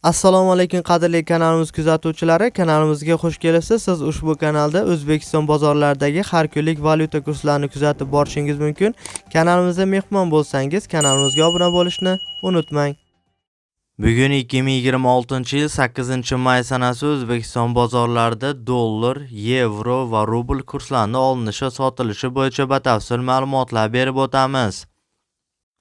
Assalomu alaykum qadrli kanalimiz kuzatuvchilari, kanalimizga xush kelibsiz. Siz ushbu kanalda O'zbekiston bozorlaridagi har kunlik valyuta kurslarini kuzatib borishingiz mumkin. Kanalimizga mehmon bo'lsangiz, kanalimizga obuna bo'lishni unutmang. Bugun 2026-yil 8-may sanasi O'zbekiston bozorlarida dollar, yevro va rubl kurslarini olinishi va sotilishi bo'yicha batafsil ma'lumotlar berib o'tamiz.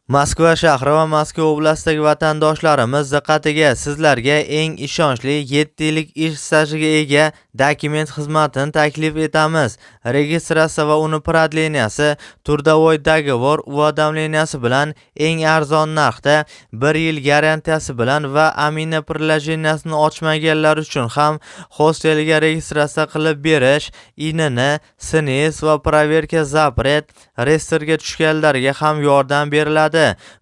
Moskva shahri va Moskva oblastidagi vatandoshlarimiz diqqatiga, sizlarga eng ishonchli 7 yillik ish stajiga ega dokument xizmatini taklif etamiz. Registratsiya va uni prodleniyasi, turdovoy dogovor уведомленияsi bilan eng arzon narxda 1 yil garantiyasi bilan va amina приложениесini ochmaganlar uchun ham hostelga registratsiya qilib berish, INN, SNIS va проверка запрет reyestrga tushganlarga ham yordam beriladi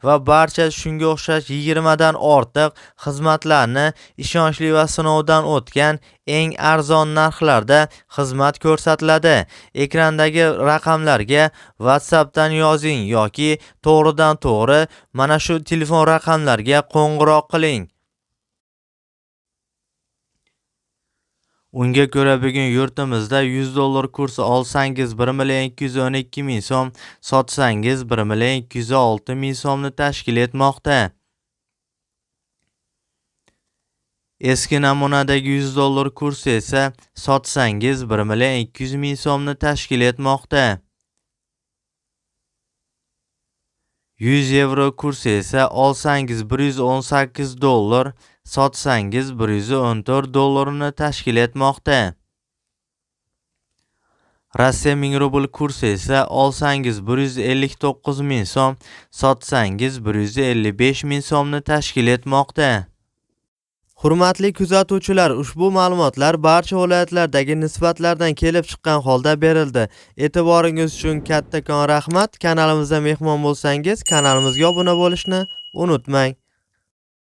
va barcha shunga o'xshash 20 dan ortiq xizmatlarni ishonchli va sinovdan o'tgan eng arzon narxlarda xizmat ko'rsatiladi. Ekrandagi raqamlarga WhatsAppdan yozing yoki to'g'ridan to'g'ri mana shu telefon raqamlariga qo'ng'iroq qiling. Unga ko'ra bugun yurtimizda 100 dollar kursi olsangiz 1,212,000 so'm, sotsangiz 1,206,000 so'mni tashkil etmoqda. Eski namunadagi 100 dollar kursi esa sotsangiz 1,200,000 so'mni tashkil etmoqda. 100 yevro kursi esa olsangiz 118 dollar, sotsangiz 114 dollarni tashkil etmoqda. Rossiya 1000 rubl kursi esa olsangiz 159,000 so'm, sotsangiz 155,000 so'mni tashkil etmoqda. Hurmatli kuzatuvchilar, ushbu ma'lumotlar barcha viloyatlardagi nisbatlardan kelib chiqqan holda berildi. E'tiboringiz uchun kattakon rahmat. Kanalimizga mehmon bo'lsangiz, kanalimizga obuna bo'lishni unutmang.